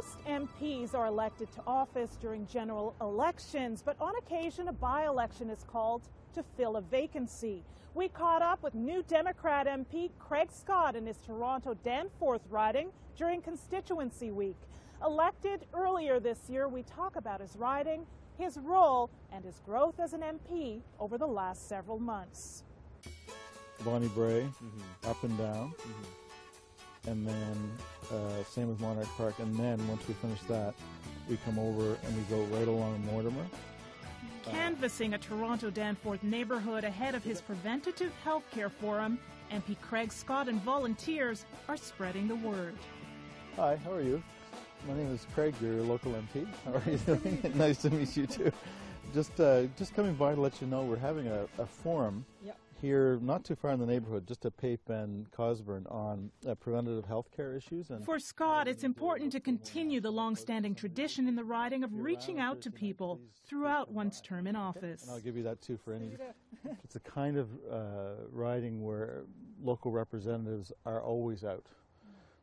Most MPs are elected to office during general elections, but on occasion a by-election is called to fill a vacancy. We caught up with new Democrat MP Craig Scott in his Toronto-Danforth riding during constituency week. Elected earlier this year, we talk about his riding, his role, and his growth as an MP over the last several months. Bonnie Bray, up and down. And then same with Monarch Park, and then once we finish that, we come over and we go right along Mortimer. Canvassing a Toronto-Danforth neighborhood ahead of his preventative health care forum, MP Craig Scott and volunteers are spreading the word. Hi, how are you? My name is Craig, your local MP. How are you doing? Nice to meet you too. Just coming by to let you know we're having a forum here, not too far in the neighborhood, just at Pape and Cosburn, on preventative health care issues. And for Scott, it's important to continue the long-standing tradition in the riding of reaching out to people throughout one's term in office. And I'll give you that too for any. It's a kind of riding where local representatives are always out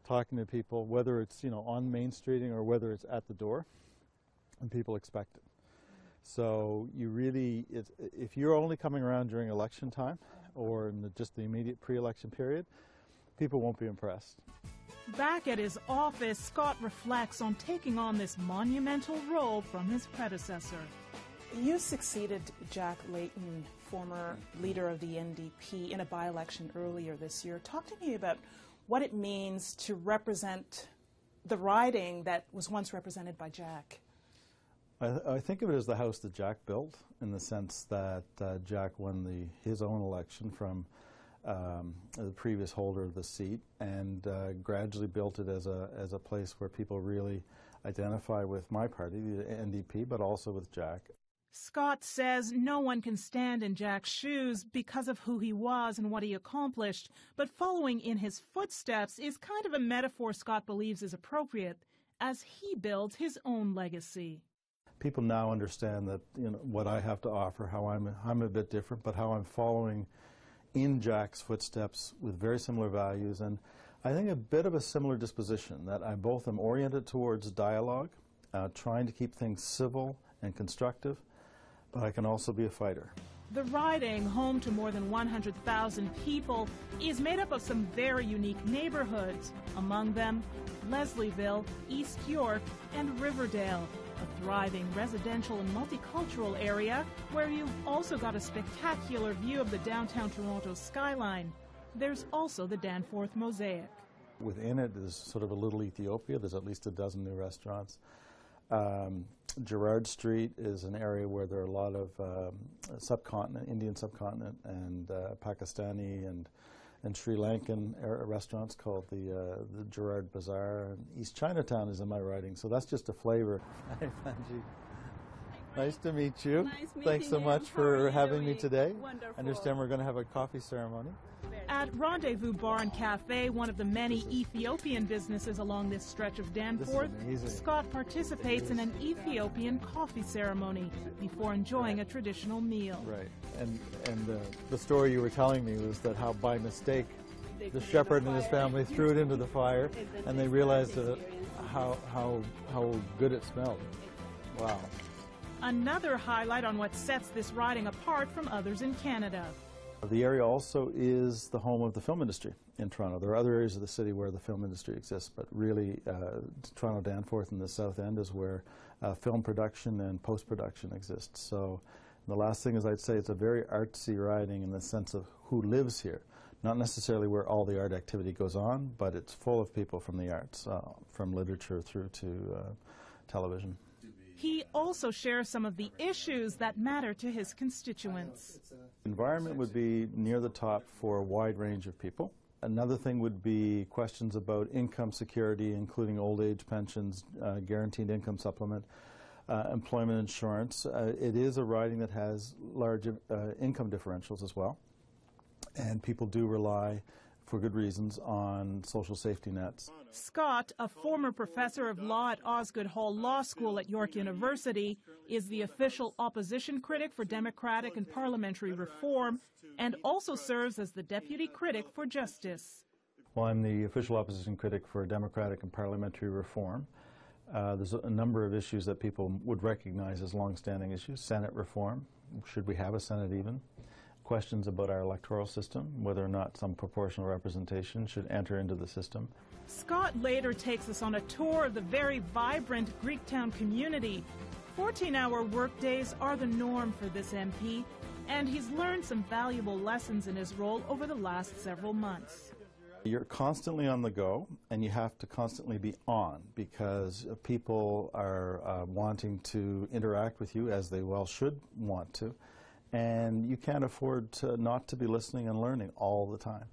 talking to people, whether it's on Main Street or whether it's at the door, and people expect it. So you really, if you're only coming around during election time or in just the immediate pre-election period, people won't be impressed. Back at his office, Scott reflects on taking on this monumental role from his predecessor. You succeeded Jack Layton, former leader of the NDP, in a by-election earlier this year. Talk to me about what it means to represent the riding that was once represented by Jack. I think of it as the house that Jack built, in the sense that Jack won his own election from the previous holder of the seat, and gradually built it as a place where people really identify with my party, the NDP, but also with Jack. Scott says no one can stand in Jack's shoes because of who he was and what he accomplished, but following in his footsteps is kind of a metaphor Scott believes is appropriate as he builds his own legacy. People now understand that what I have to offer, how I'm a bit different, but how I'm following in Jack's footsteps with very similar values, and I think a bit of a similar disposition, that I both am oriented towards dialogue, trying to keep things civil and constructive, but I can also be a fighter. The riding, home to more than 100,000 people, is made up of some very unique neighborhoods, among them Leslieville, East York, and Riverdale, a thriving residential and multicultural area where you've also got a spectacular view of the downtown Toronto skyline. There's also the Danforth Mosaic. Within it is sort of a little Ethiopia. There's at least a dozen new restaurants. Gerrard Street is an area where there are a lot of Indian subcontinent and Pakistani and Sri Lankan restaurants called the Gerrard Bazaar. And East Chinatown is in my riding, so that's just a flavor. Hi, Fanji. Nice to meet you. Nice meeting Thanks so you. much How for are you having me doing? today. Wonderful. I understand we're going to have a coffee ceremony. At Rendezvous Bar and Cafe, one of the many Ethiopian businesses along this stretch of Danforth, Scott participates in an Ethiopian coffee ceremony before enjoying a traditional meal. Right, and the story you were telling me was that how by mistake the shepherd and his family threw it into the fire, and they realized how good it smelled. Wow. Another highlight on what sets this riding apart from others in Canada. The area also is the home of the film industry in Toronto. There are other areas of the city where the film industry exists, but really Toronto-Danforth and the South End is where film production and post-production exists. So the last thing is, I'd say it's a very artsy riding in the sense of who lives here. Not necessarily where all the art activity goes on, but it's full of people from the arts, from literature through to television. He also shares some of the issues that matter to his constituents. Environment would be near the top for a wide range of people. Another thing would be questions about income security, including old age pensions, guaranteed income supplement, employment insurance. It is a riding that has large income differentials as well, and people do rely, for good reasons, on social safety nets. Scott, a former professor of law at Osgoode Hall Law School at York University, is the official opposition critic for democratic and parliamentary reform and also serves as the deputy critic for justice. Well, I'm the official opposition critic for democratic and parliamentary reform. There's a number of issues that people would recognize as long-standing issues. Senate reform, should we have a Senate even? Questions about our electoral system, whether or not some proportional representation should enter into the system. Scott later takes us on a tour of the very vibrant Greektown community. 14-hour workdays are the norm for this MP, and he's learned some valuable lessons in his role over the last several months. You're constantly on the go, and you have to constantly be on, because people are wanting to interact with you, as they well should want to, and you can't afford to not to be listening and learning all the time.